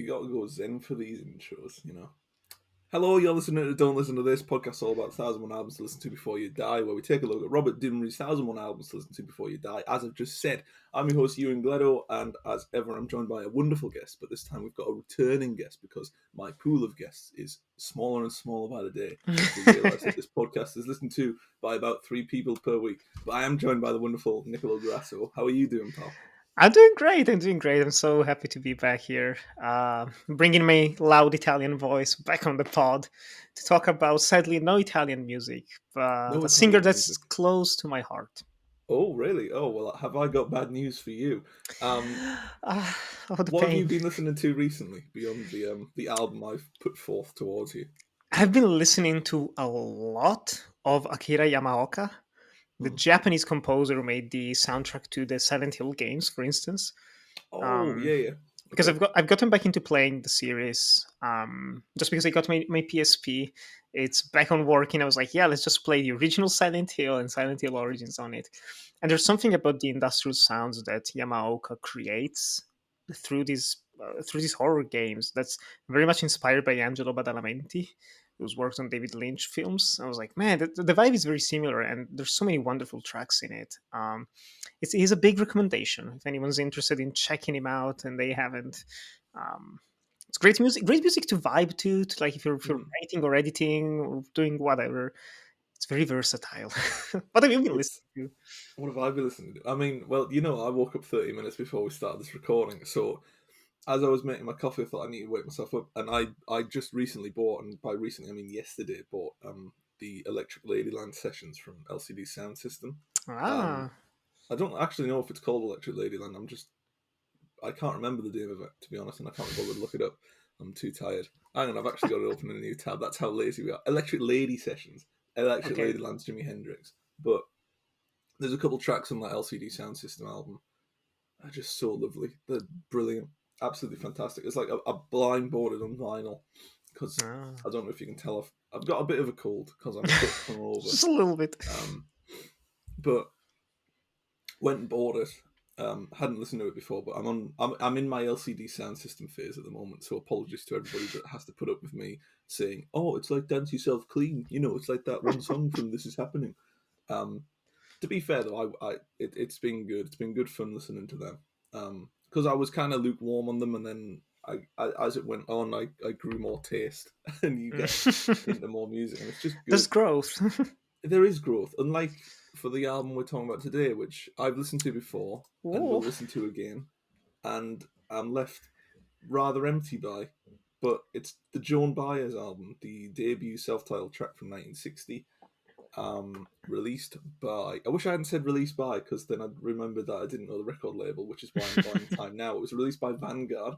You got to go zen for these intros, you know. Hello, you're listening to Don't Listen to This podcast, all about 1001 albums to listen to before you die, where we take a look at Robert Dimmery's 1001 albums to listen to before you die. As I've just said, I'm your host, Ewan Gleadow, and as ever, I'm joined by a wonderful guest, but this time we've got a returning guest because my pool of guests is smaller and smaller by the day. We realise that this podcast is listened to by about 3 people per week. But I am joined by the wonderful Nicolò Grasso. How are you doing, pal? I'm doing great. I'm doing great. I'm so happy to be back here, bringing my loud Italian voice back on the pod to talk about, sadly, no Italian music, but No a singer Italian that's music. close to my heart. Oh, really? Oh, well, have I got bad news for you? Ah, oh, the What have you pain. been listening to recently beyond the album I've put forth towards you? I've been listening to a lot of Akira Yamaoka, the Hmm. Japanese composer who made the soundtrack to the Silent Hill games, for instance. Oh, Um, yeah, yeah. because Okay. I've gotten back into playing the series. Just because I got my PSP, it's back on working. I was like, yeah, let's just play the original Silent Hill and Silent Hill Origins on it. And there's something about the industrial sounds that Yamaoka creates through these horror games that's very much inspired by Angelo Badalamenti, who's worked on David Lynch films. I was like, man, the vibe is very similar, and there's so many wonderful tracks in it. He's a big recommendation if anyone's interested in checking him out and they haven't. Um, it's great music to vibe to like if you're Hmm. writing or editing or doing whatever. It's very versatile. What have you been It's listening what have I been listening to? I mean, well, I woke up 30 minutes before we started this recording, so as I was making my coffee, I thought I need to wake myself up, and I just recently bought, and by recently I mean yesterday, bought the Electric Ladyland sessions from LCD Sound System. to? Um, I don't actually know if it's called Electric Ladyland. I can't remember the name of it, to be honest, and I can't bother to look it up. I'm too tired. Hang on, I've actually got it open in a new tab. That's how lazy we are. Electric Lady Sessions. Electric Okay. Ladyland's Jimi Hendrix. But there's a couple tracks on that LCD Sound System album. They're just so lovely. They're brilliant. Absolutely fantastic. It's like a blindboarded on vinyl. Because Ah. I don't know if you can tell, I've got a bit of a cold because I'm a bit hungover. Just a little bit. Um, but went and bought it. Hadn't listened to it before, but I'm in my LCD sound system phase at the moment. So apologies to everybody that has to put up with me saying, "Oh, it's like Dance Yourself Clean." It's like that one song from This Is Happening. Um, to be fair though, it's been good. It's been good fun listening to them. Because I was kind of lukewarm on them, and then as it went on, I grew more taste, and you get into more music, and it's just There's good. growth. There is growth, unlike for the album we're talking about today, which I've listened to before and will Oh. listen to again, and I'm left rather empty by. But it's the Joan Baez album, the debut self-titled track from 1960, released by. I wish I hadn't said released by, because then I'd remember that I didn't know the record label, which is why I'm buying time now. It was released by Vanguard,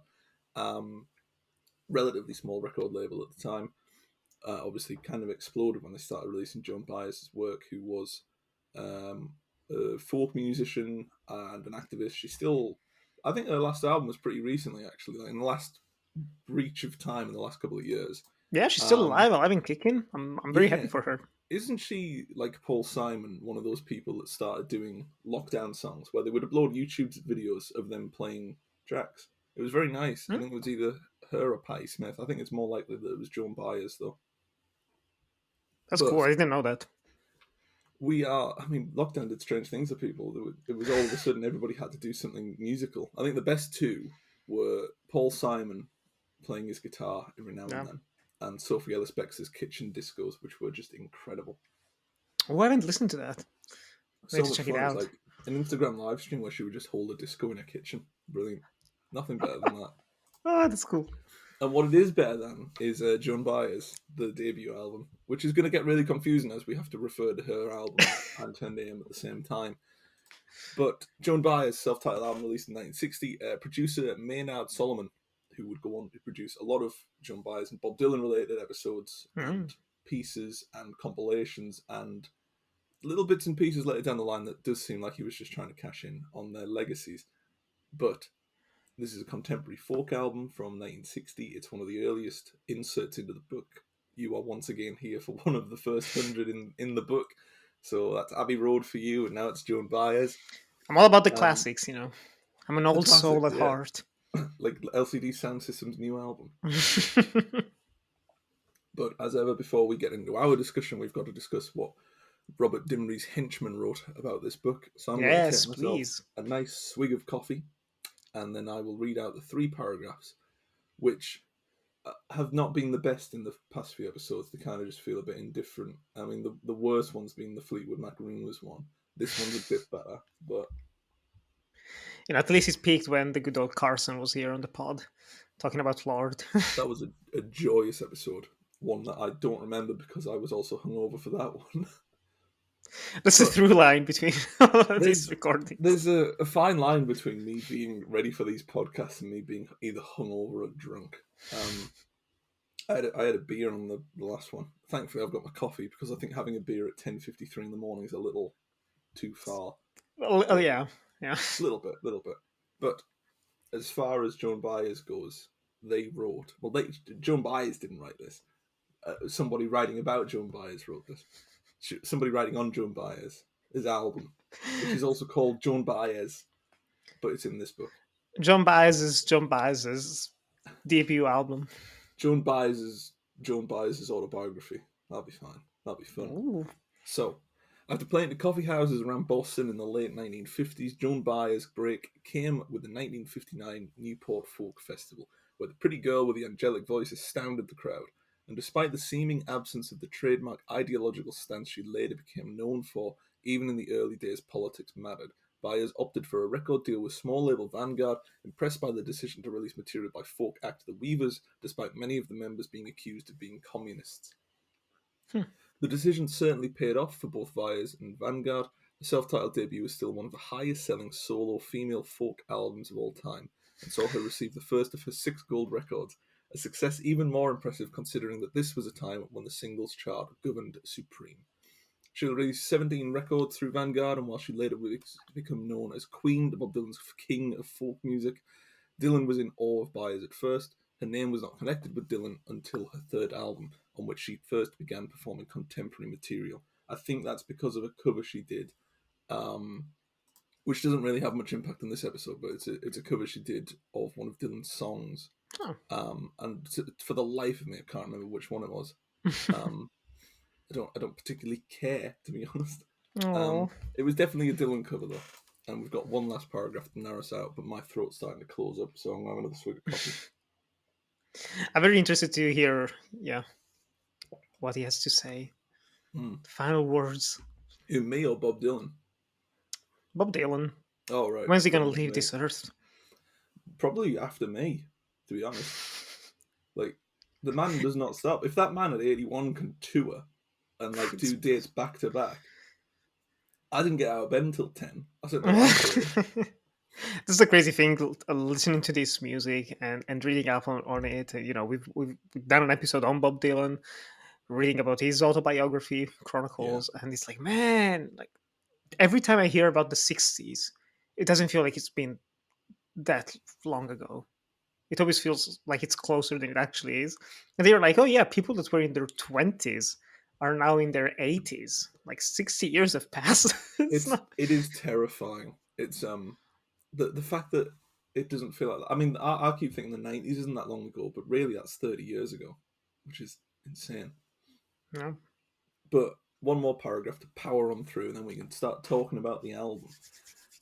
um, relatively small record label at the time. Obviously kind of exploded when they started releasing Joan Baez's work, who was um, a folk musician and an activist. She's still, I think her last album was pretty recently, actually, like in the last reach of time in the last couple of years. Yeah, she's still Um, alive, alive and kicking. I'm very happy yeah, for her. isn't she like Paul Simon, one of those people that started doing lockdown songs where they would upload YouTube videos of them playing tracks? It was very nice. I Hmm? think it was either her or Patti Smith. I think it's more likely that it was Joan Baez, though. That's cool. But I didn't know that. I mean, lockdown did strange things to people. It was all of a sudden everybody had to do something musical. I think the best two were Paul Simon playing his guitar every now and Yeah. then, and Sophie Ellis Bextor's Kitchen Discos, which were just incredible. Oh, I haven't listened to that. I need So to much check it fun. It's out. like an Instagram live stream where she would just hold a disco in her kitchen. Brilliant. Nothing better than that. Oh, that's cool. And what it is better than is Joan Baez, the debut album, which is going to get really confusing as we have to refer to her album and her name at the same time. But Joan Baez' self-titled album released in 1960, producer Maynard Solomon, who would go on to produce a lot of Joan Baez and Bob Dylan related episodes Mm. and pieces and compilations and little bits and pieces later down the line that does seem like he was just trying to cash in on their legacies. But this is a contemporary folk album from 1960. It's one of the earliest inserts into the book. You are once again here for one of the first 100 in the book. So that's Abbey Road for you, and now it's Joan Baez. I'm all about the Um, classics, you know. I'm an the old soul classics, at yeah. heart. like LCD Sound System's new album. But as ever, before we get into our discussion, we've got to discuss what Robert Dimry's henchman wrote about this book. So I'm going to Yes, take myself please. a nice swig of coffee, and then I will read out the 3 paragraphs, which have not been the best in the past few episodes. They kind of just feel a bit indifferent. I mean, the worst one's been the Fleetwood Mac Ringless one. This one's a bit better, but At least it peaked when the good old Carson was here on the pod talking about Lord. that was a joyous episode. One that I don't remember because I was also hungover for that one. That's the But through line between all of these there's recordings. there's a fine line between me being ready for these podcasts and me being either hungover or drunk. I had a beer on the last one. Thankfully, I've got my coffee because I think having a beer at 10:53 in the morning is a little too far. Oh, But yeah. little bit. But as far as Joan Baez goes, they wrote. Well, Joan Baez didn't write this. Somebody writing about Joan Baez wrote this. Somebody writing on Joan Baez, his album, which is also called Joan Baez, but it's in this book. Joan Baez's debut album. Joan Baez's autobiography. That'll be fine. That'll be fun. Ooh. So, after playing at coffee houses around Boston in the late 1950s, Joan Baez's break came with the 1959 Newport Folk Festival, where the pretty girl with the angelic voice astounded the crowd. And despite the seeming absence of the trademark ideological stance she later became known for, even in the early days politics mattered, Baez opted for a record deal with small label Vanguard, impressed by the decision to release material by folk act The Weavers, despite many of the members being accused of being communists. The decision certainly paid off for both Baez and Vanguard. The self-titled debut is still one of the highest-selling solo female folk albums of all time, and saw her receive the first of her 6 gold records, a success even more impressive considering that this was a time when the singles chart governed supreme. She released 17 records through Vanguard, and while she later would become known as Queen, Bob Dylan's king of folk music, Dylan was in awe of Baez at first. Her name was not connected with Dylan until her 3rd album, on which she first began performing contemporary material. I think that's because of a cover she did, which doesn't really have much impact on this episode, but it's a cover she did of one of Dylan's songs. And for the life of me, I can't remember which one it was. I don't particularly care, to be honest. It was definitely a Dylan cover though. And we've got one last paragraph to narrow us out, but my throat's starting to close up, so I'm going to have another swig of coffee. I'm very interested to hear, what he has to say. Final words. Who, me or Bob Dylan? Bob Dylan. Oh, right. When's he going to leave this earth? Probably after me, to be honest. Like, the man does not stop. If that man at 81 can tour and do dates back to back, I didn't get out of bed until 10. I said, This is the crazy thing, listening to this music and reading up on it. We've done an episode on Bob Dylan, reading about his autobiography, Chronicles, and it's like, man, every time I hear about the 60s, it doesn't feel like it's been that long ago. It always feels like it's closer than it actually is. And they're like, oh yeah, people that were in their 20s are now in their 80s. 60 years have passed. It is terrifying. It's the fact that it doesn't feel like that. I mean, I keep thinking the 90s isn't that long ago, but really that's 30 years ago, which is insane. Yeah. But one more paragraph to power on through, and then we can start talking about the album.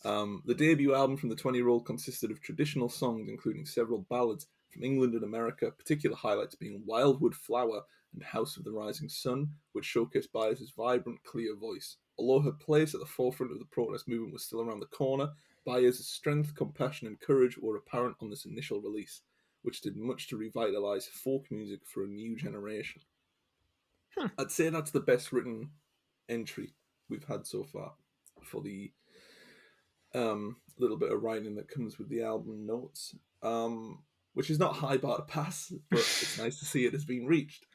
The debut album from the 20-year-old consisted of traditional songs, including several ballads from England and America, particular highlights being Wildwood Flower and House of the Rising Sun, which showcased Baez's vibrant, clear voice. Although her place at the forefront of the protest movement was still around the corner, Baez's strength, compassion, and courage were apparent on this initial release, which did much to revitalise folk music for a new generation. I'd say that's the best written entry we've had so far for the little bit of writing that comes with the album notes, which is not high bar to pass, but it's nice to see it has been reached.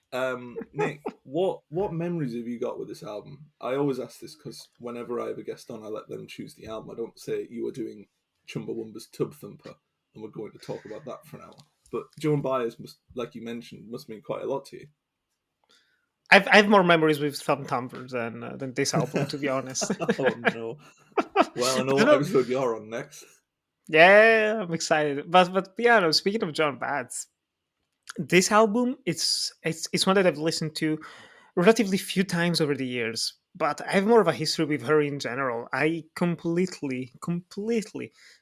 Nick, what memories have you got with this album? I always ask this because whenever I have a guest on, I let them choose the album. I don't say you are doing Chumbawamba's Tub Thumper and we're going to talk about that for an hour. But Joan Baez, like you mentioned, must mean quite a lot to you. I have more memories with Thumb Thumper than this album, to be honest. Oh no! Well, I know what episode you're on next. Yeah, I'm excited. But yeah, no, speaking of John Baez, this album it's one that I've listened to relatively few times over the years. But I have more of a history with her in general. I completely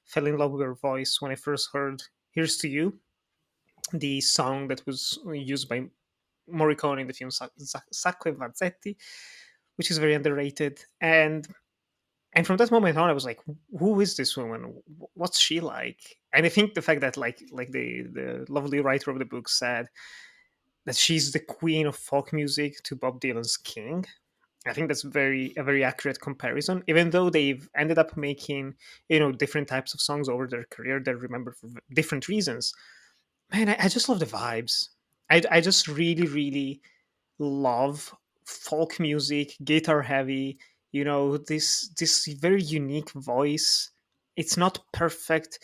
fell in love with her voice when I first heard "Here's to You," the song that was used by Morricone in the film Sacco e Vanzetti, which is very underrated. And from that moment on, I was like, "Who is this woman? What's she like?" And I think the fact that like the lovely writer of the book said that she's the queen of folk music to Bob Dylan's king. I think that's a very accurate comparison. Even though they've ended up making different types of songs over their career, they're remembered for different reasons. Man, I just love the vibes. I just really love folk music, guitar heavy. This very unique voice. It's not perfect.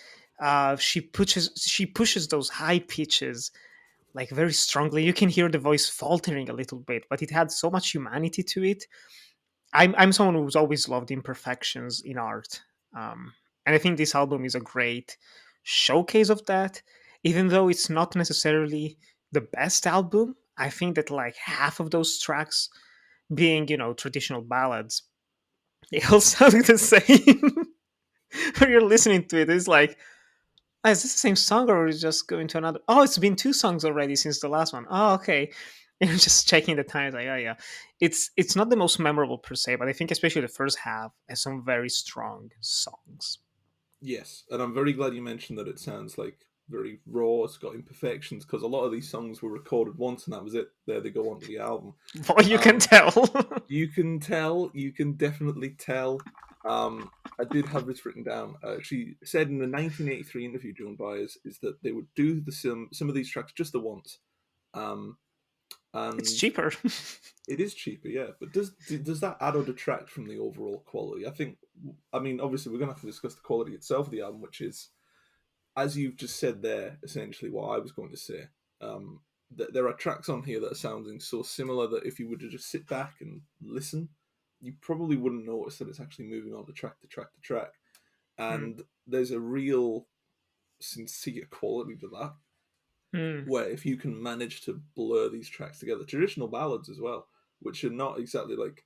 She pushes those high pitches like very strongly. You can hear the voice faltering a little bit, but it had so much humanity to it. I'm someone who's always loved imperfections in art, and I think this album is a great showcase of that. Even though it's not necessarily the best album, I think that like half of those tracks being traditional ballads, they all sound the same. When you're listening to it, it's like, "Oh, is this the same song or is it just going to another? Oh, it's been two songs already since the last one. Oh, okay." And you're just checking the time. Like, oh yeah, it's not the most memorable per se, but I think especially the first half has some very strong songs. Yes, and I'm very glad you mentioned that it sounds like very raw. It's got imperfections because a lot of these songs were recorded once, and that was it. There they go onto the album. Well, you can Um, tell. you can tell. You can definitely tell. I did have this written down. She said in the 1983 interview, Joan Baez, is that they would do some of these tracks just the once, um, It's and cheaper. it is cheaper, yeah. But does that add or detract from the overall quality? I think. I mean, obviously, we're going to have to discuss the quality itself of the album, which is, as you've just said there, essentially what I was going to say. Um, there are tracks on here that are sounding so similar that if you were to just sit back and listen, you probably wouldn't notice that it's actually moving on to track to track to track. Mm, And there's a real sincere quality to that, mm, where if you can manage to blur these tracks together, traditional ballads as well, which are not exactly like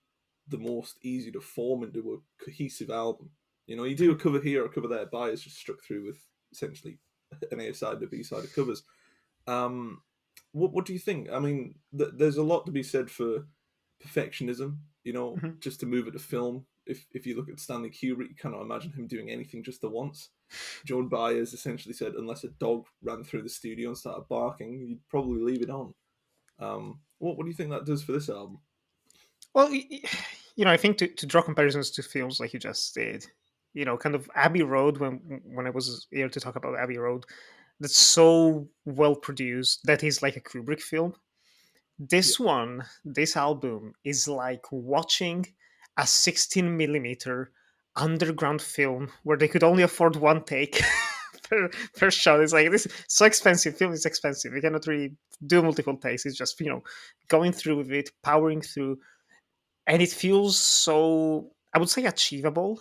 the most easy to form into a cohesive album. You do a cover here, a cover there. Baez just struck through with essentially an A side and a B side of covers. Um, what do you think? I mean, there's a lot to be said for perfectionism. mhm. Just to move it to film. If you look at Stanley Kubrick, you cannot imagine him doing anything just the once. Joan Baez essentially said, unless a dog ran through the studio and started barking, you'd probably leave it on. What do you think that does for this album? Well, I think to draw comparisons to films like you just did, kind of Abbey Road. When I was here to talk about Abbey Road, that's so well produced. That is like a Kubrick film. Yeah. This album is like watching a 16 millimeter underground film where they could only afford one take per shot. It's like, this is so expensive. Film is expensive. You cannot really do multiple takes. It's just going through with it, powering through, and it feels so, I would say, achievable.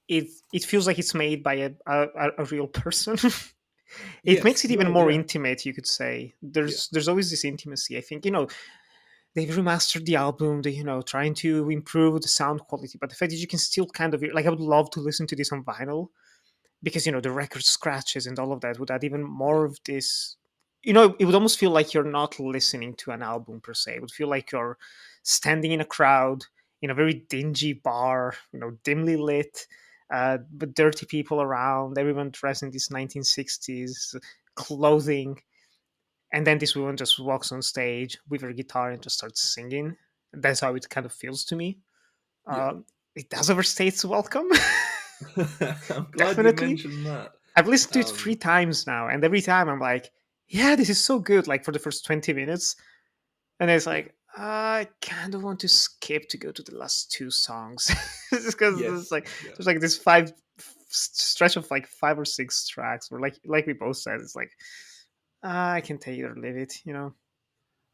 It feels like it's made by a real person. It makes Yes. it even No. more Yeah. intimate, you could say. Yeah. There's always this intimacy. I think they've remastered the album, they trying to improve the sound quality, but the fact that you can still kind of, like, I would love to listen to this on vinyl, because the record scratches and all of that would add even Yeah. more of this. It would almost feel like you're not listening to an album per se. It would feel like you're standing in a crowd in a very dingy bar, dimly lit, but dirty people around, everyone dressed in this 1960s clothing, and then this woman just walks on stage with her guitar and just starts singing. That's how it kind of feels to me. Yeah. um, it does overstay its welcome. I'm glad you Definitely. mentioned that. I've listened to it three Um, times now, and every time I'm like, yeah, this is so good, like for the first 20 minutes. And it's yeah. like, I kind of want to skip to go to the last two songs. Because Yes. Yeah. there's like this five stretch of like five or six tracks where, like we both said, it's like, I can take it or leave it.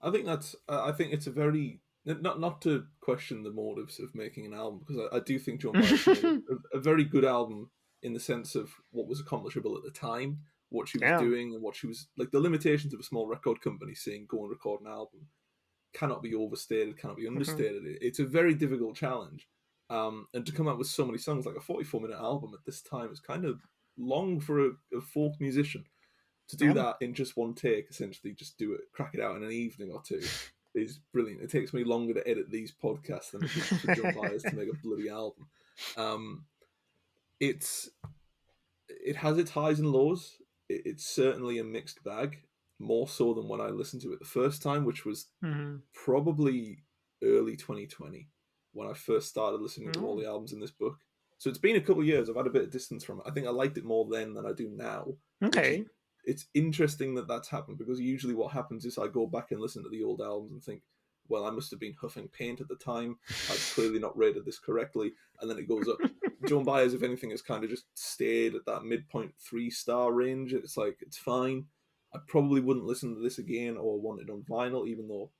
I think that's. I think it's a very not to question the motives of making an album because I do think Joan Baez made a very good album in the sense of what was accomplishable at the time, what she was Yeah. doing, and what she was like. The limitations of a small record company saying go and record an album cannot be overstated, cannot be Hmm. understated. It's a very difficult challenge, and to come out with so many songs, like a 44-minute album at this time, is kind of long for a folk musician. To do Yeah. that in just one take, essentially, just do it, crack it out in an evening or two, is brilliant. It takes me longer to edit these podcasts than it did for Joan Baez to make a bloody album. Um, it's it has its highs and lows. It's certainly a mixed bag, more so than when I listened to it the first time, which was Hmm. probably early 2020 when I first started listening to all Oh, the albums in this book. So it's been a couple of years. I've had a bit of distance from it. I think I liked it more then than I do now, which is okay. it's interesting that that's happened because usually what happens is I go back and listen to the old albums and think, well, I must have been huffing paint at the time. I've clearly not rated this correctly, and then it goes up. Joan Baez, if anything, has kind of just stayed at that midpoint 3-star range. It's like it's fine. I probably wouldn't listen to this again or want it on vinyl, even though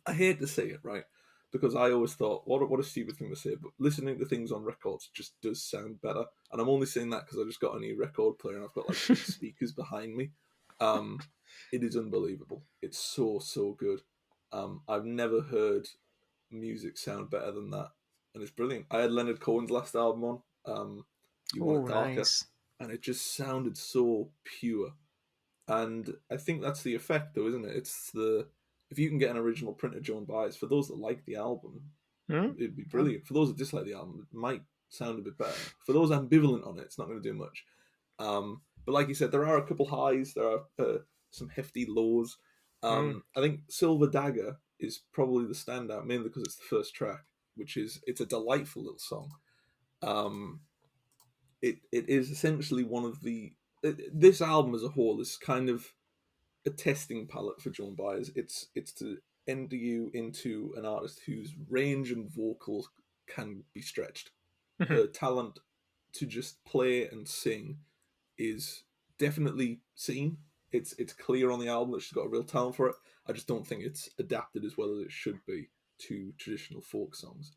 I hate to say it, right? Because I always thought, what a stupid thing to say, but listening to things on records just does sound better. And I'm only saying that because I just got a new record player and I've got like big speakers behind me. Um, it is unbelievable. It's so, so good. I've never heard music sound better than that. And it's brilliant. I had Leonard Cohen's last album on, You Want It Oh, Darker, nice. and it just sounded so pure. And I think that's the effect, though, isn't it? It's the if you can get an original print of Joan Baez, for those that like the album, Hmm? it'd be Yeah. brilliant. For those that dislike the album, it might sound a bit better. For those ambivalent on it, it's not going to do much. But like you said, there are a couple highs, there are some hefty lows. Mm. I think Silver Dagger is probably the standout, mainly because it's the first track, which is it's a delightful little song. Um, it is essentially one of this album as a whole is kind of a testing palette for Joan Baez. It's to enter you into an artist whose range and vocals can be stretched. Mhm. Her talent to just play and sing is definitely seen. It's clear on the album that she's got a real talent for it. I just don't think it's adapted as well as it should be to traditional folk songs.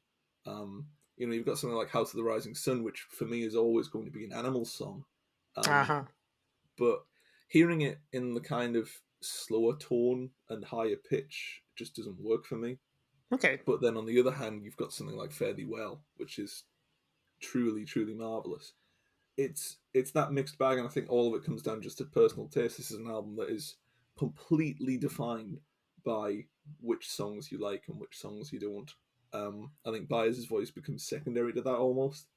You've got something like House of the Rising Sun, which for me is always going to be an animal song. Um, Uh-huh. but hearing it in the kind of slower tone and higher pitch just doesn't work for me. Okay. But then on the other hand, you've got something like Fare Thee Well, which is truly, truly marvelous. It's that mixed bag, and I think all of it comes down just to personal taste. This is an album that is completely defined by which songs you like and which songs you don't. I think Baez's voice becomes secondary to that almost,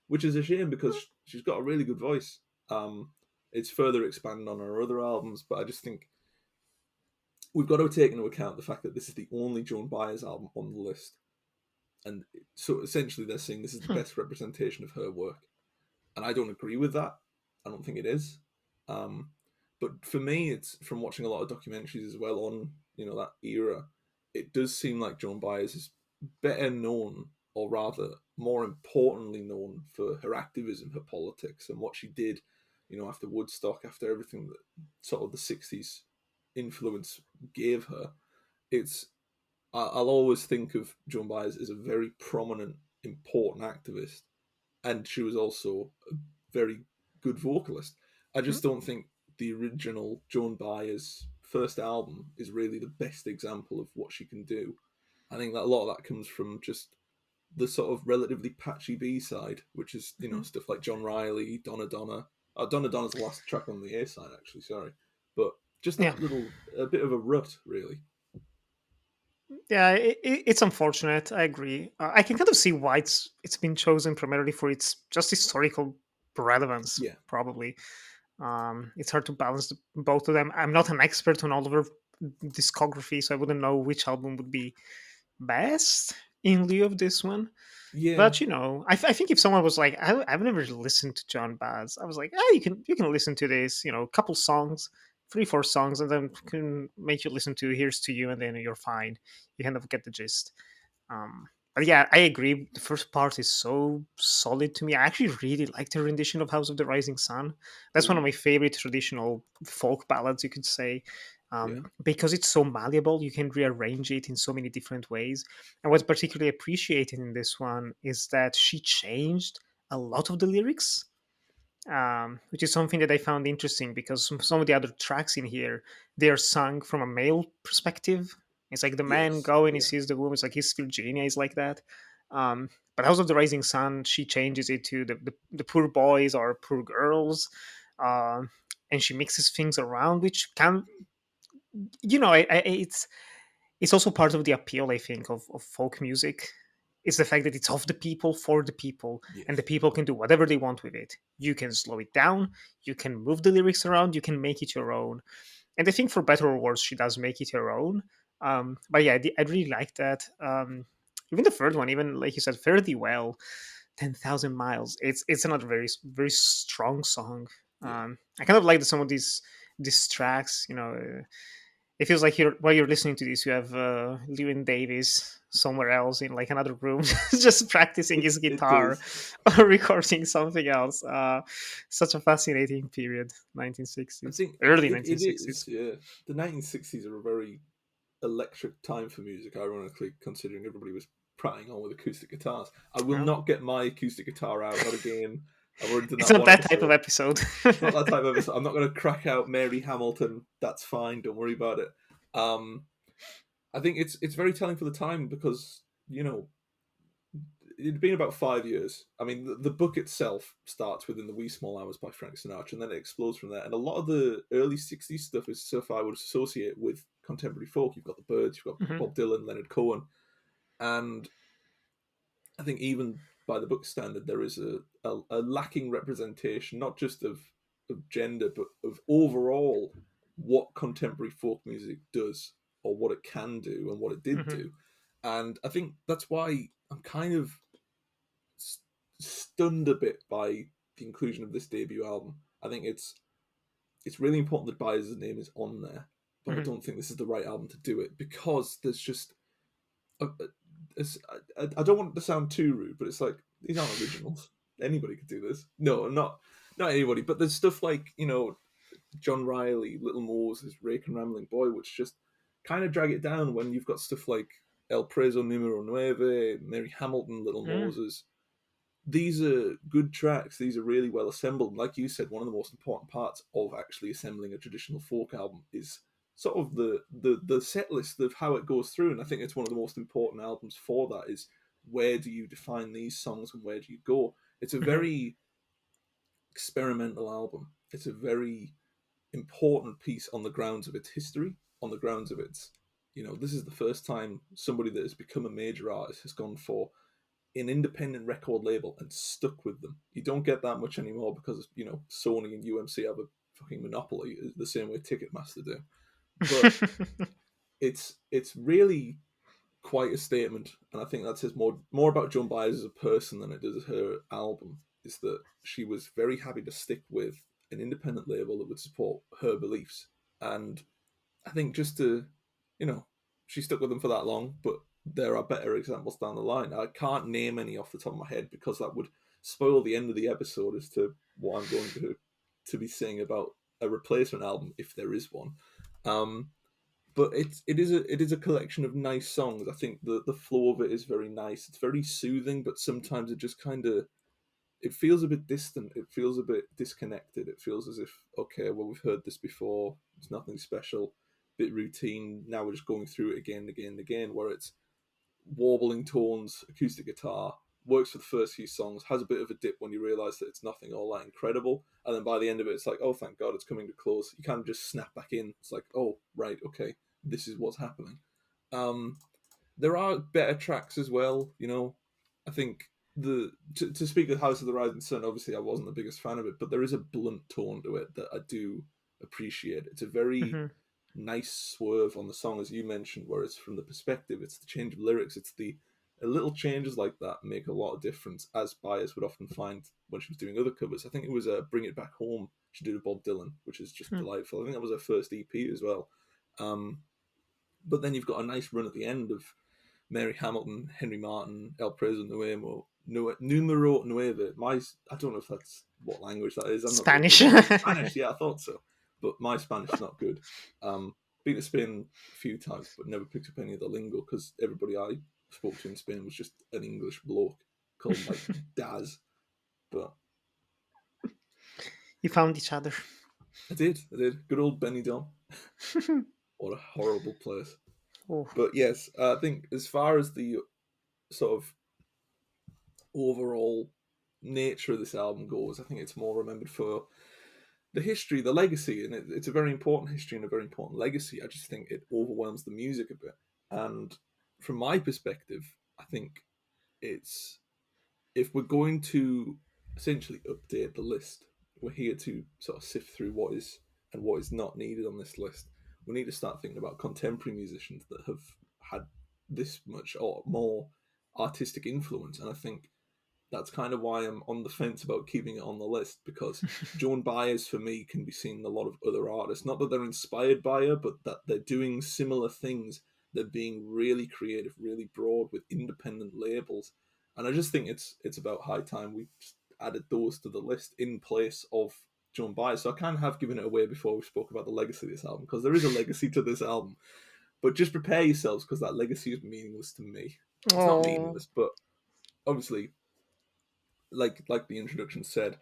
which is a shame because she's got a really good voice. Um, it's further expanded on her other albums, but I just think we've got to take into account the fact that this is the only Joan Baez album on the list, and so essentially they're saying this is the Hmm. best representation of her work, and I don't agree with that. I don't think it is. Um, but for me, it's from watching a lot of documentaries as well on that era. It does seem like Joan Baez is better known, or rather, more importantly known for her activism, her politics, and what she did. After Woodstock, after everything that sort of the '60s influence gave her. It's I'll always think of Joan Baez as a very prominent, important activist, and she was also a very good vocalist. I just don't think the original Joan Baez first album is really the best example of what she can do. I think that a lot of that comes from just the sort of relatively patchy B side, which is stuff like John Riley, Donna Donna. Donna Donna's the last track on the A side, actually. Sorry, but just Yeah. that a bit of a rut, really. Yeah, it's unfortunate. I agree. I can kind of see why it's been chosen primarily for its just historical relevance. Yeah, Probably, it's hard to balance both of them. I'm not an expert on all of her discography, so I wouldn't know which album would be best in lieu of this one. yeah, But I think if someone was like, I've never listened to John Baez, I was like, ah, you can listen to this, a couple songs, 3 4 songs, and then can make you listen to Here's to You, and then you're fine. You kind of get the gist. But yeah, I agree. The first part is so solid to me. I actually really liked her rendition of House of the Rising Sun. That's one of ooh, my favorite traditional folk ballads, you could say, yeah, because it's so malleable. You can rearrange it in so many different ways. And what's particularly appreciated in this one is that she changed a lot of the lyrics. which is something that I found interesting because some of the other tracks in here, they are sung from a male perspective. It's like the man Yes, going, he yeah, sees the woman. It's like his Virginia is like that. But House of the Rising Sun, she changes it to the poor boys or poor girls, um, and she mixes things around, which can, it's also part of the appeal, I think, of folk music. It's the fact that it's of the people for the people, and the yes, people can do whatever they want with it. You can slow it down, you can move the lyrics around, you can make it your own. And I think for better or worse, she does make it her own. But yeah, I really like that. Even the third one, even like you said, fairly well. 10,000 miles. It's another very strong song. yeah. I kind of like some of these tracks. It feels like while you're listening to this, you have Lewin Davis somewhere else in like another room, just practicing his It guitar does. or recording something else. Such a fascinating period, I 1960s, think early it 1960s. is. Yeah, the 1960s are a very electric time for music. Ironically, considering everybody was prattling on with acoustic guitars, I will Well, not get my acoustic guitar out. Not again. I've already done it's that not one that type of episode. episode. It's not that type of episode. I'm not going to crack out Mary Hamilton. That's fine. Don't worry about it. Um, I think it's very telling for the time because it'd been about 5 years. I mean, the book itself starts within the Wee Small Hours by Frank Sinatra, and then it explodes from there. And a lot of the early '60s stuff is stuff I would associate with contemporary folk. You've got the Byrds, you've got Mhm, Bob Dylan, Leonard Cohen, and I think even by the book standard, there is a lacking representation, not just of gender, but of overall what contemporary folk music does or what it can do and what it did mhm, do. And I think that's why I'm kind of stunned a bit by the inclusion of this debut album. I think it's really important that Baez's name is on there, but I mhm, don't think this is the right album to do it because there's just I don't want it to sound too rude, but it's like these aren't originals. Anybody could do this. No, not anybody. But there's stuff like John Riley, Little Moses, Rake and Rambling Boy, which just kind of drag it down when you've got stuff like El Preso Numero Nueve, Mary Hamilton, Little mhm, Moses. These are good tracks. These are really well assembled. Like you said, one of the most important parts of actually assembling a traditional folk album is sort of the set list of how it goes through. And I think it's one of the most important albums for that is where do you define these songs and where do you go? It's a mhm, very experimental album. It's a very important piece on the grounds of its history, on the grounds of its, this is the first time somebody that has become a major artist has gone for an independent record label and stuck with them. You don't get that much anymore because Sony and UMC have a fucking monopoly the same way Ticketmaster do. But it's really quite a statement, and I think that says more about Joan Baez as a person than it does her album. Is that she was very happy to stick with an independent label that would support her beliefs, and I think just to, you know, she stuck with them for that long, but there are better examples down the line. I can't name any off the top of my head because that would spoil the end of the episode as to what I'm going to be saying about a replacement album if there is one. Um, but it is a collection of nice songs. I think the flow of it is very nice. It's very soothing, but sometimes it just kind of it feels a bit distant. It feels a bit disconnected. It feels as if, okay, well, we've heard this before. It's nothing special, bit routine. Now we're just going through it again and again and again. Where it's warbling tones, acoustic guitar, works for the first few songs, has a bit of a dip when you realise that it's nothing all that incredible, and then by the end of it, it's like, oh, thank God, it's coming to close. You kind of just snap back in. It's like, oh, right, okay, this is what's happening. Um, there are better tracks as well. I think to speak of House of the Rising Sun, obviously I wasn't the biggest fan of it, but there is a blunt tone to it that I do appreciate. It's a very mhm, nice swerve on the song, as you mentioned, where it's from the perspective, it's the change of lyrics, it's the little changes like that make a lot of difference, as Baez would often find when she was doing other covers. I think it was Bring It Back Home she did with Bob Dylan, which is just mhm. delightful. I think that was her first EP as well. Um, but then you've got a nice run at the end of Mary Hamilton, Henry Martin, El Preso Nuevo, Numero Nueve. I don't know if that's what language that is. I'm not very Spanish. good at Spanish. Yeah, I thought so, but my Spanish is not good. Been to Spain a few times, but never picked up any of the lingo because everybody I spoke to in Spain was just an English bloke called like Daz. But You found each other. I did. I did. Good old Benny Dom. What a horrible place. Oh, But yes, I think as far as the sort of overall nature of this album goes, I think it's more remembered for the history, the legacy, and it's a very important history and a very important legacy. I just think it overwhelms the music a bit. And from my perspective, I think it's if we're going to essentially update the list, we're here to sort of sift through what is and what is not needed on this list. We need to start thinking about contemporary musicians that have had this much or more artistic influence. And I think that's kind of why I'm on the fence about keeping it on the list, because Joan Baez for me can be seen in a lot of other artists. Not that they're inspired by her, but that they're doing similar things. They're being really creative, really broad with independent labels, and I just think it's about high time we just added those to the list in place of Joan Baez. So I kind of have given it away before we spoke about the legacy of this album, because there is a legacy to this album. But just prepare yourselves, because that legacy is meaningless to me. It's not oh, meaningless, but obviously like the introduction said,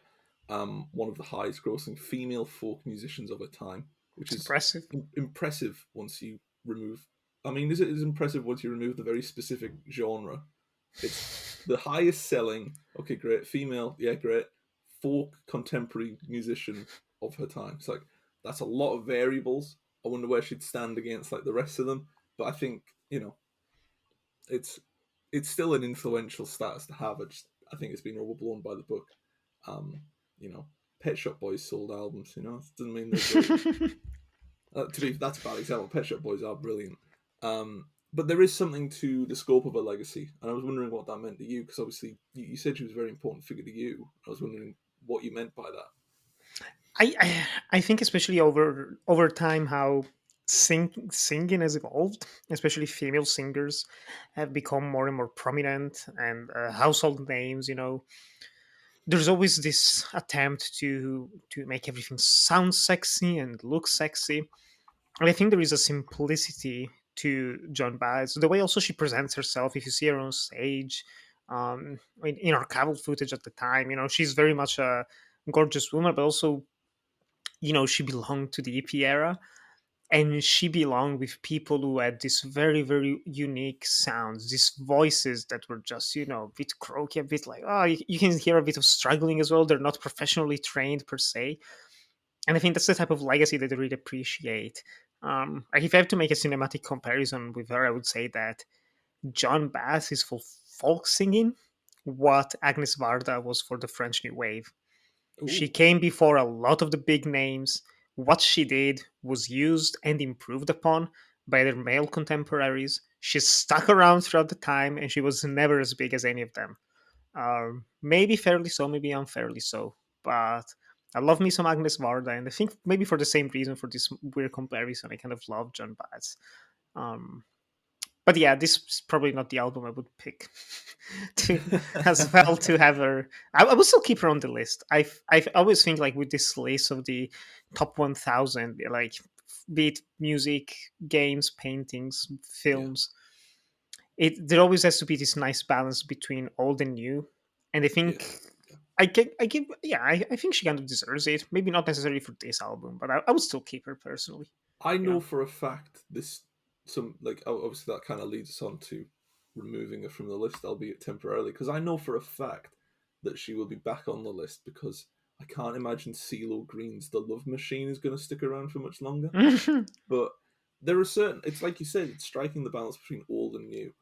one of the highest grossing female folk musicians of her time, which it's is impressive. impressive once you remove. I mean, is impressive once you remove the very specific genre. It's the highest selling. Okay, great female. Yeah, great folk contemporary musician of her time. It's like that's a lot of variables. I wonder where she'd stand against like the rest of them. But I think it's it's still an influential status to have. I think it's been overblown by the book. Um, you know, Pet Shop Boys sold albums. It doesn't mean they're great. That's a bad example. Pet Shop Boys are brilliant. But there is something to the scope of a legacy, and I was wondering what that meant to you, because obviously you said she was a very important figure to you. I was wondering what you meant by that. I think especially over time how singing has evolved, especially female singers have become more and more prominent and household names. There's always this attempt to make everything sound sexy and look sexy. And I think there is a simplicity to Joan Baez. The way also she presents herself, if you see her on stage, in archival footage at the time, she's very much a gorgeous woman, but also, she belonged to the EP era, and she belonged with people who had this very, very unique sounds, these voices that were just, a bit croaky, a bit like, oh, you can hear a bit of struggling as well. They're not professionally trained per se. And I think that's the type of legacy that I really appreciate. Like if I have to make a cinematic comparison with her, I would say that John Bass is for folk singing what Agnes Varda was for the French New Wave. She Ooh, came before a lot of the big names. What she did was used and improved upon by their male contemporaries. She stuck around throughout the time, and she was never as big as any of them. Maybe fairly so, maybe unfairly so. But I love me some Agnes Varda, and I think maybe for the same reason, for this weird comparison, I kind of love John Baez. Um, but yeah, this is probably not the album I would pick to as well to have her. I would still keep her on the list. I always think like with this list of the top 1,000, like be it music, games, paintings, yeah, films, there always has to be this nice balance between old and new. And I yeah, think yeah. I give yeah I think she kind of deserves it. Maybe not necessarily for this album, but I would still keep her personally. I You know know. for a fact this some like obviously that kind of leads us on to removing her from the list, albeit temporarily, because I know for a fact that she will be back on the list, because I can't imagine CeeLo Green's The Love Machine is going to stick around for much longer. But there are certain, it's like you said, it's striking the balance between old and new.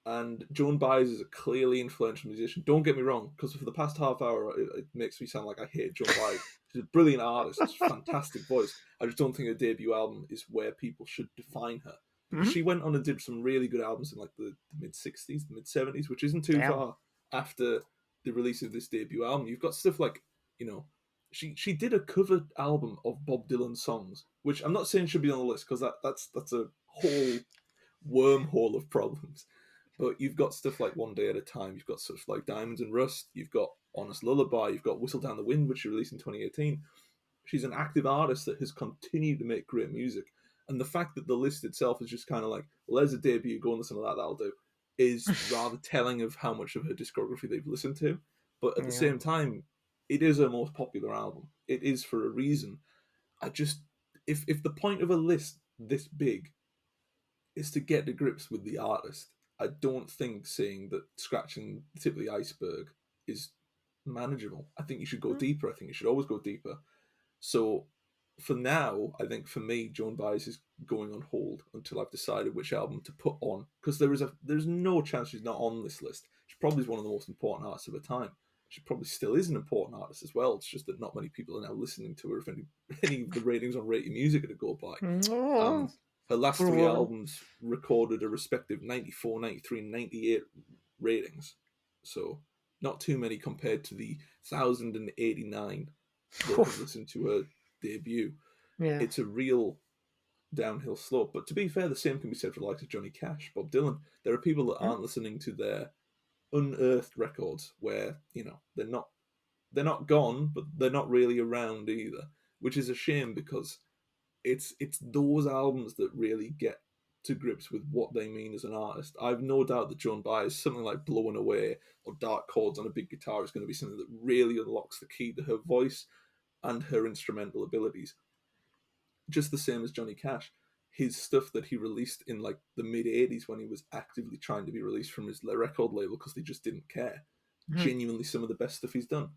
And Joan Baez is a clearly influential musician. Don't get me wrong, because for the past half hour, it makes me sound like I hate Joan Baez. She's a brilliant artist, she's a fantastic voice. I just don't think her debut album is where people should define her, because Mhm. she went on and did some really good albums in like the mid '60s, the mid '70s, which isn't too Damn. far after the release of this debut album. You've got stuff like she did a cover album of Bob Dylan songs, which I'm not saying should be on the list, because that's a whole wormhole of problems. But you've got stuff like One Day at a Time, you've got stuff like Diamonds and Rust, you've got Honest Lullaby, you've got Whistle Down the Wind, which she released in 2018. She's an active artist that has continued to make great music. And the fact that the list itself is just kind of like, well, there's a debut, go and listen to that, that'll do, is rather telling of how much of her discography they've listened to. But at the Yeah. same time, it is her most popular album. It is for a reason. I just, if the point of a list this big is to get to grips with the artist, I don't think saying that scratching the tip of the iceberg is manageable. I think you should go Mm. deeper. I think you should always go deeper. So for now, I think for me, Joan Baez is going on hold until I've decided which album to put on. Because there's no chance she's not on this list. She probably is one of the most important artists of her time. She probably still is an important artist as well. It's just that not many people are now listening to her. If any of the ratings on Rate Your Music are to go by, Oh, her last poor three woman. albums recorded a respective 94, 93, and 98 ratings. So not too many compared to the 1,089 that have listened to her debut. Yeah. It's a real downhill slope. But to be fair, the same can be said for the likes of Johnny Cash, Bob Dylan. There are people that Mm. aren't listening to their unearthed records where, they're not gone, but they're not really around either, which is a shame because it's those albums that really get to grips with what they mean as an artist. I've no doubt that Joan Baez, something like Blowing Away or Dark Chords on a Big Guitar, is going to be something that really unlocks the key to her voice and her instrumental abilities. Just the same as Johnny Cash. His stuff that he released in like the mid 80s when he was actively trying to be released from his record label because they just didn't care. Mhm. Genuinely some of the best stuff he's done.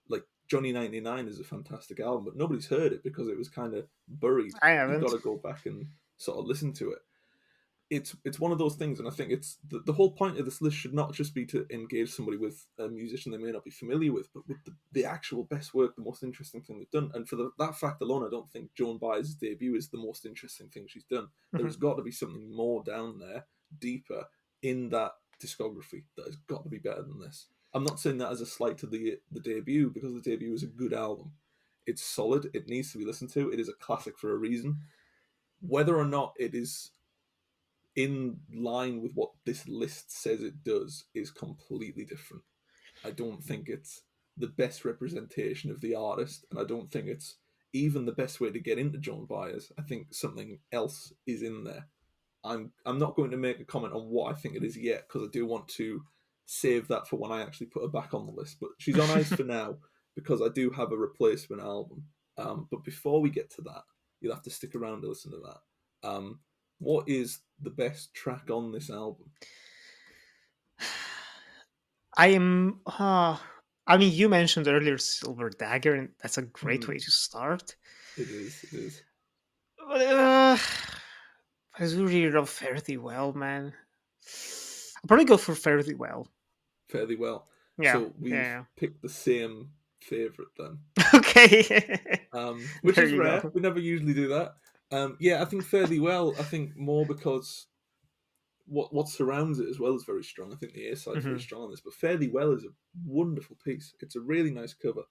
Like Johnny 99 is a fantastic album, but nobody's heard it because it was kind of buried. I You've got haven't. to go back and sort of listen to it. It's one of those things, and I think it's the whole point of this list should not just be to engage somebody with a musician they may not be familiar with, but with the actual best work, the most interesting thing they've done. And for that fact alone, I don't think Joan Baez's debut is the most interesting thing she's done. There has Mhm. got to be something more down there, deeper in that discography that has got to be better than this. I'm not saying that as a slight to the debut, because the debut is a good album. It's solid. It needs to be listened to. It is a classic for a reason. Whether or not it is in line with what this list says it does is completely different. I don't think it's the best representation of the artist, and I don't think it's even the best way to get into Joan Baez. I think something else is in there. I'm not going to make a comment on what I think it is yet because I do want to save that for when I actually put her back on the list. But she's on ice for now because I do have a replacement album. But before we get to that, you'll have to stick around to listen to that. What is the best track on this album? I am. I mean, you mentioned earlier Silver Dagger, and that's a great way Mm, to start. it is. It is. But, I do really love Fare Thee Well, man. I'll probably go for Fare Thee Well. Fairly well. Yeah, So we've yeah, picked the same favorite then, yeah. Okay. which There is you rare. go. We never usually do that. Yeah, I think fairly well. I think more because what surrounds it as well is very strong. I think the A side is very Hmm. strong on this, but fairly well is a wonderful piece. It's a really nice cover,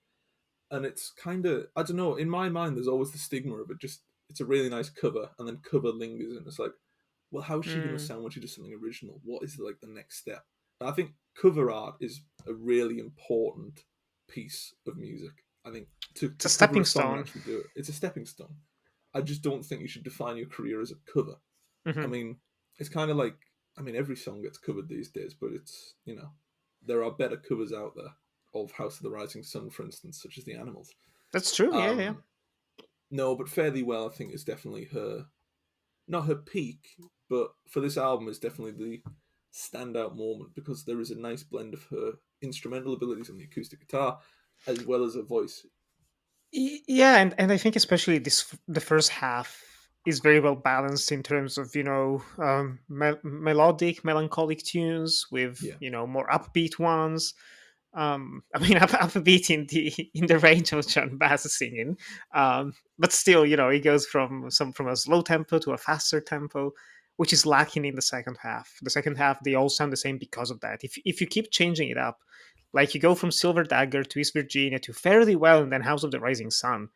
and it's kind of, I don't know. In my mind, there's always the stigma of it. Just it's a really nice cover, and then cover lingers, and it's like, well, how's she going to Mm. sound when she does something original? What is like the next step? And I think cover art is a really important piece of music. I think It's a to cover stepping a song and stone. actually do it, it's a stepping stone. I just don't think you should define your career as a cover. I Hmm. mean, it's kind of like, I mean, every song gets covered these days, but it's, there are better covers out there of House of the Rising Sun, for instance, such as The Animals. That's true. Yeah, yeah. Um, no, but Fairly Well, I think, is definitely her, not her peak, but for this album, is definitely the standout moment because there is a nice blend of her instrumental abilities on the acoustic guitar as well as her voice. Yeah, and I think especially the first half is very well balanced in terms of melodic, melancholic tunes with Yeah. more upbeat ones. I mean, upbeat in the range of John Bass singing, but still, it goes from a slow tempo to a faster tempo, which is lacking in the second half. The second half they all sound the same because of that. If you keep changing it up, like you go from Silver Dagger to East Virginia to Fairly Well and then House of the Rising Sun,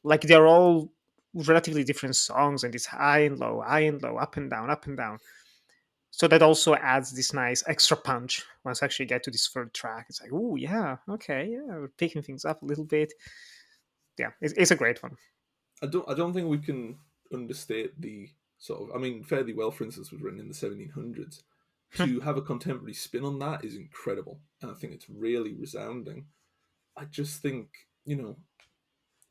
like they're all relatively different songs and it's high and low, up and down, up and down. So that also adds this nice extra punch once I actually get to this third track. It's like, oh yeah, okay, yeah, we're picking things up a little bit. Yeah, it's a great one. I don't think we can understate the sort of, I mean, Fairly Well, for instance, was written in the 1700s. To have a contemporary spin on that is incredible, and I think it's really resounding. I just think, it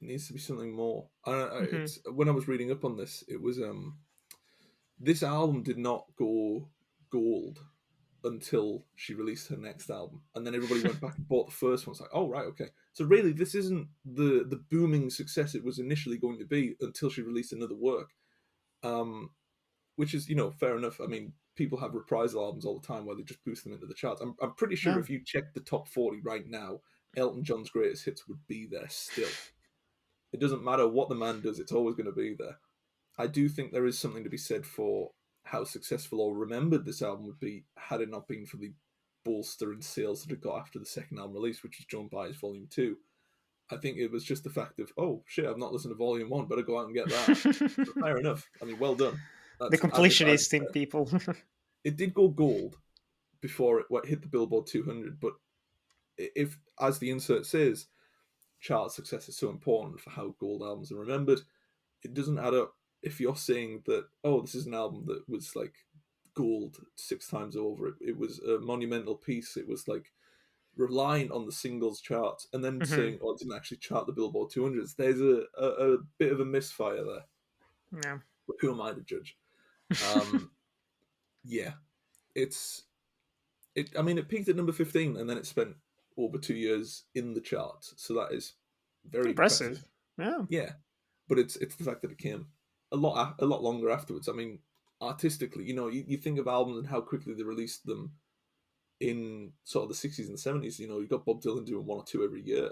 needs to be something more. Hmm. It's when I was reading up on this, it was this album did not go gold until she released her next album, and then everybody went back and bought the first one. It's like, oh right, okay. So really, this isn't the booming success it was initially going to be until she released another work, um, which is fair enough. I mean, people have reprisal albums all the time where they just boost them into the charts. I'm pretty sure Yeah. if you check the top 40 right now, Elton John's greatest hits would be there still. It doesn't matter what the man does; it's always going to be there. I do think there is something to be said for how successful or remembered this album would be had it not been for the bolster in sales that it got after the second album release, which was Joan Baez Volume 2. I think it was just the fact of, oh shit, I've not listened to Volume 1, better go out and get that. But fair enough. I mean, well done. The That's as completionist in people. it did go gold before it hit the Billboard 200, but if, as the insert says, chart success is so important for how gold albums are remembered, it doesn't add up if you're saying that, oh, this is an album that was like gold 6 times over. It was a monumental piece. It was like relying on the singles charts and then Hmm. saying, oh, it didn't actually chart the Billboard 200s. There's a bit of a misfire there. Yeah. But who am I to judge? Um, yeah, it's it. I mean, it peaked at number 15 and then it spent over 2 years in the charts. So that is very impressive. Impressive. Yeah. Yeah, but it's the fact that it came a lot longer afterwards. I mean, artistically, you think of albums and how quickly they released them in sort of the 60s and 70s. You got Bob Dylan doing one or two every year.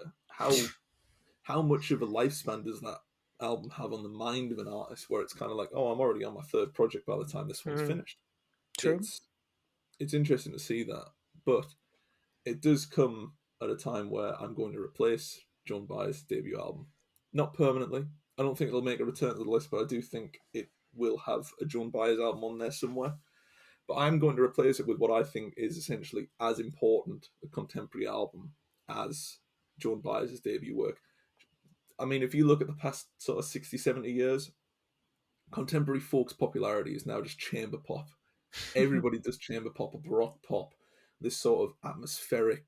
How much of a lifespan does that album have on the mind of an artist where it's kind of like, oh, I'm already on my third project by the time this one's Mm, finished. true. It's interesting to see that, but it does come at a time where I'm going to replace Joan Baez's debut album. Not permanently. I don't think it'll make a return to the list, but I do think it will have a Joan Baez album on there somewhere. But I'm going to replace it with what I think is essentially as important a contemporary album as Joan Baez's debut work. I mean, if you look at the past sort of 60, 70 years, contemporary folk's popularity is now just chamber pop. Everybody does chamber pop or baroque pop, this sort of atmospheric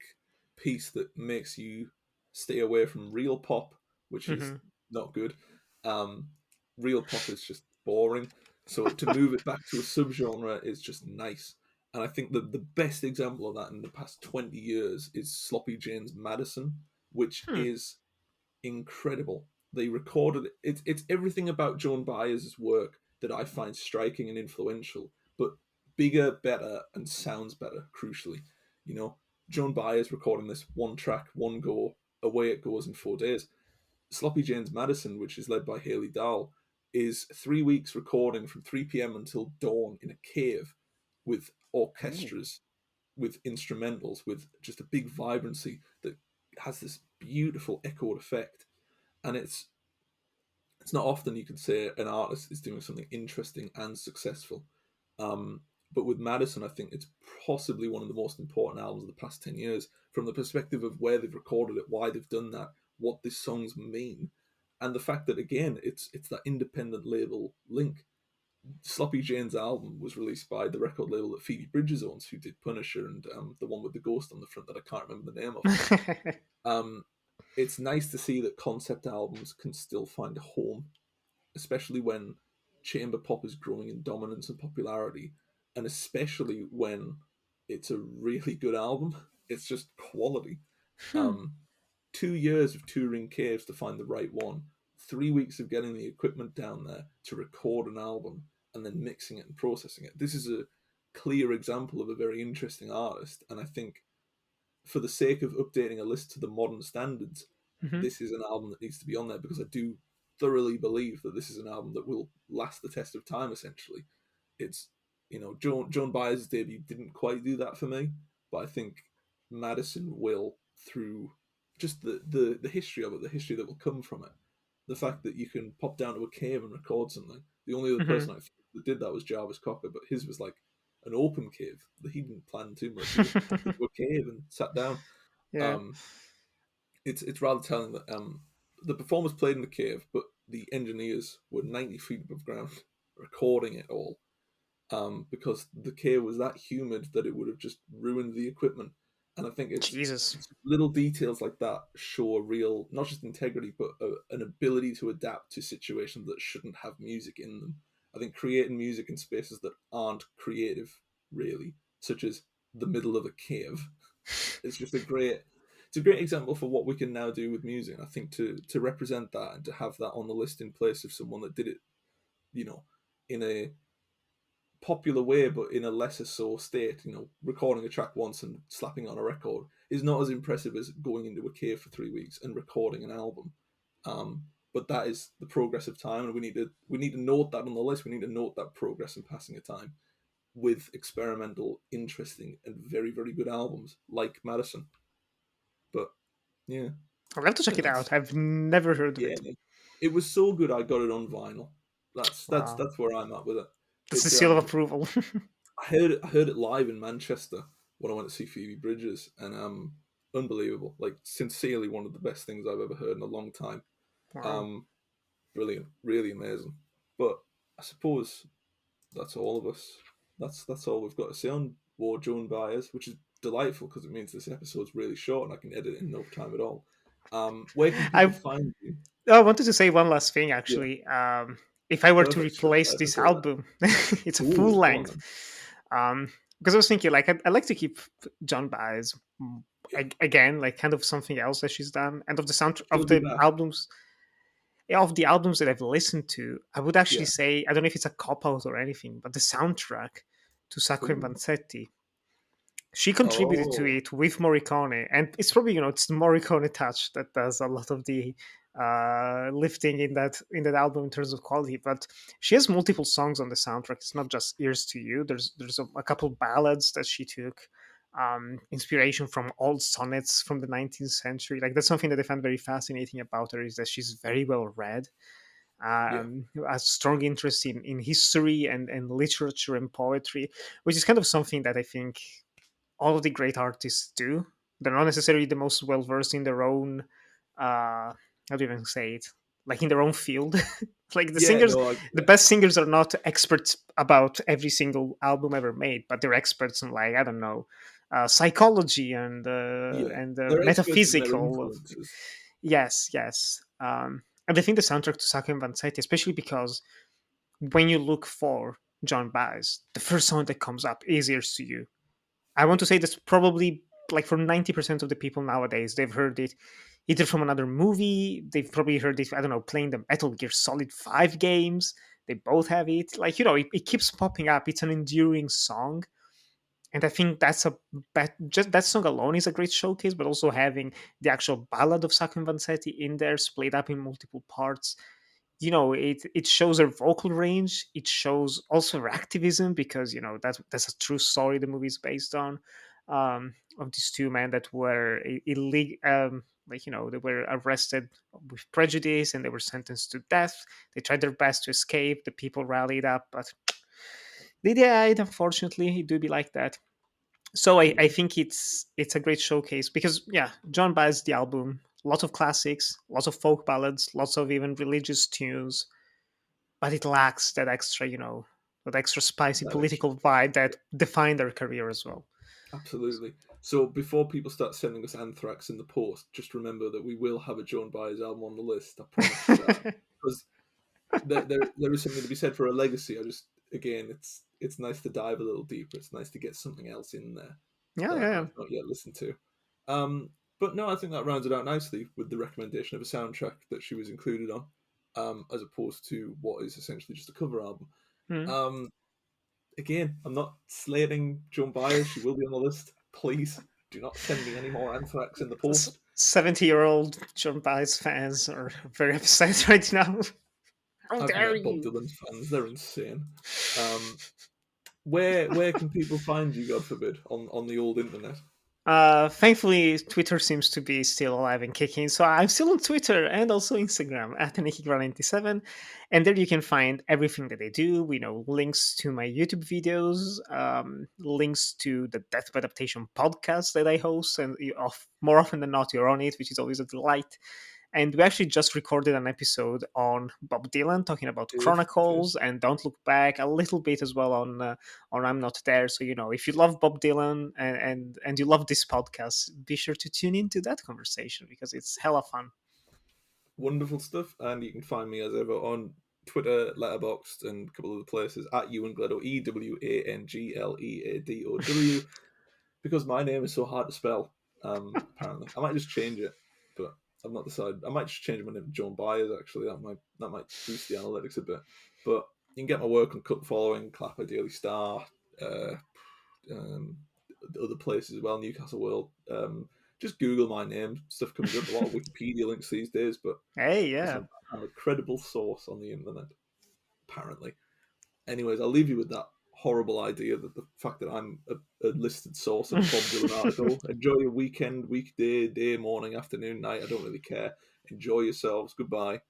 piece that makes you stay away from real pop, which is Hmm. not good. Um, Real pop is just boring. So to move it back to a subgenre is just nice. And I think that the best example of that in the past 20 years is Sloppy Jane's Madison, which Hmm. is incredible. They recorded it. It's everything about Joan Baez's work that I find striking and influential, but bigger, better, and sounds better. Crucially, you know, Joan Baez recording this one track, one go, away it goes in 4 days. Sloppy Jane's Madison, which is led by Haley Dahl, is 3 weeks recording from 3 p.m. until dawn in a cave with Ooh. orchestras, with instrumentals, with just a big vibrancy that has this beautiful echoed effect. And it's not often you can say an artist is doing something interesting and successful. Um, but with Madison, I think it's possibly one of the most important albums of the past 10 years from the perspective of where they've recorded it, why they've done that, what these songs mean, and the fact that, again, it's that independent label link. Sloppy Jane's album was released by the record label that Phoebe Bridgers owns, who did Punisher and the one with the ghost on the front that I can't remember the name of. Um, it's nice to see that concept albums can still find a home, especially when chamber pop is growing in dominance and popularity, and especially when it's a really good album. It's just quality. Hmm. Um, 2 years of touring caves to find the right one, 3 weeks of getting the equipment down there to record an album, and then mixing it and processing it. This is a clear example of a very interesting artist, and I think for the sake of updating a list to the modern standards, Hmm. this is an album that needs to be on there because I do thoroughly believe that this is an album that will last the test of time. Essentially, it's Joan Baez's debut didn't quite do that for me, but I think Madison will through just the history of it, the history that will come from it, the fact that you can pop down to a cave and record something. The only other Hmm. person I think that did that was Jarvis Cocker, but his was like an open cave. He didn't plan too much. He just popped into a cave and sat down. Yeah. Um, it's rather telling that the performers played in the cave, but the engineers were 90 feet above ground recording it all because the cave was that humid that it would have just ruined the equipment. And I think it's Jesus. little details like that show a real, not just integrity, but an ability to adapt to situations that shouldn't have music in them. I think creating music in spaces that aren't creative, really, such as the middle of a cave, it's just it's a great example for what we can now do with music. And I think to represent that and to have that on the list in place of someone that did it, you know, in a popular way, but in a lesser so state, recording a track once and slapping on a record is not as impressive as going into a cave for 3 weeks and recording an album. But that is the progress of time, and we need to note that on the list. We need to note that progress and passing of time with experimental, interesting, and very, very good albums like Madison. But yeah, I'll have to I check think it out. that's I've never heard of yeah. it. It was so good, I got it on vinyl. That's Wow. that's where I'm at with it. That's the It's seal of approval. I heard it live in Manchester when I went to see Phoebe Bridgers, and unbelievable. Like sincerely, one of the best things I've ever heard in a long time. Wow. Um, brilliant, really amazing. But I suppose that's all of us. That's all we've got to say on War Joan Baez, which is delightful because it means this episode's really short and I can edit it in no time at all. Where can people I find you? I wanted to say one last thing Yeah, actually. If I were to perfect. replace Let's this go there. album, it's a full Ooh, go on length. then. Because I was thinking, like, I like to keep John Baez Yeah, again, like, kind of something else that she's done, and of the sound she'll of be the back. albums. Yeah, of the albums that I've listened to, I would actually Yeah. say I don't know if it's a cop out or anything, but the soundtrack to Sacco and Ooh. Vanzetti, she contributed to Oh, it with Morricone, and it's probably it's the Morricone touch that does a lot of the lifting in that album in terms of quality. But she has multiple songs on the soundtrack. It's not just "Ears to You." There's a couple ballads that she took inspiration from old sonnets from the 19th century. Like that's something that I find very fascinating about her is that she's very well read, yeah. a strong interest in history and literature and poetry, which is kind of something that I think all of the great artists do. They're not necessarily the most well versed in their own how do you even say it? Like in their own field. Like the Yeah, singers, no, the yeah, best singers are not experts about every single album ever made, but they're experts in like I don't know, psychology yeah. and They're experts in their metaphysical. influences. Yes, yes. And I think the soundtrack to Sacco and Vanzetti, especially because when you look for John Baez, the first song that comes up is "Ears to You." I want to say that's probably like for 90% of the people nowadays, they've heard it either from another movie, they've probably heard it, I don't know, playing the Metal Gear Solid 5 games. They both have it. Like, it keeps popping up. It's an enduring song. And I think just that song alone is a great showcase, but also having the actual ballad of Sacco and Vanzetti in there, split up in multiple parts, it shows her vocal range. It shows also her activism because that's a true story the movie is based on, of these two men that were illegal, like they were arrested with prejudice and they were sentenced to death. They tried their best to escape. The people rallied up, but they died. Unfortunately, it do be like that. So I Yeah, think it's a great showcase because yeah, John Baez the album, lots of classics, lots of folk ballads, lots of even religious tunes, but it lacks that extra spicy that extra political push. vibe that defined their career as well. Absolutely. So before people start sending us anthrax in the post, just remember that we will have a Joan Baez album on the list. I promise you that. Because there is something to be said for a legacy. I just again, it's nice to dive a little deeper. It's nice to get something else in there Yeah, that yeah, yeah. I've not yet listened to. But no, I think that rounds it out nicely with the recommendation of a soundtrack that she was included on, as opposed to what is essentially just a cover album. Mm. Um, Again, I'm not slating Joan Baez. She will be on the list. Please do not send me any more anthrax in the post. 70-year-old John Baez fans are very upset right now. How I've dare met Bob you? Dylan fans; they're insane. Um, where can people find you? God forbid, on the old internet. Thankfully, Twitter seems to be still alive and kicking. So I'm still on Twitter and also Instagram at Nicolò97. And there you can find everything that I do. Links to my YouTube videos, links to the Death Adaptation podcast that I host. And more often than not, you're on it, which is always a delight. And we actually just recorded an episode on Bob Dylan, talking about Dave, Chronicles and Don't Look Back, a little bit as well on I'm Not There. So, if you love Bob Dylan and you love this podcast, be sure to tune into that conversation because it's hella fun. wonderful stuff. And you can find me as ever on Twitter, Letterboxd, and a couple of other places at Ewan Gleadow, EWANGLEADOW, because my name is so hard to spell. Apparently, I might just change it, but I've not decided. I might just change my name to Joan Baez. Actually, that might boost the analytics a bit. But you can get my work on Cult Following, Clapper, Daily Star, uh, um, other places as well, Newcastle World. Just Google my name, stuff comes up. A lot of Wikipedia links these days, but Hey, listen, yeah. I'm a credible source on the internet, apparently. Anyways, I'll leave you with that horrible idea that the fact that I'm a listed source of a Bob Dylan article. Enjoy your weekend, weekday, day, morning, afternoon, night. I don't really care. Enjoy yourselves. Goodbye.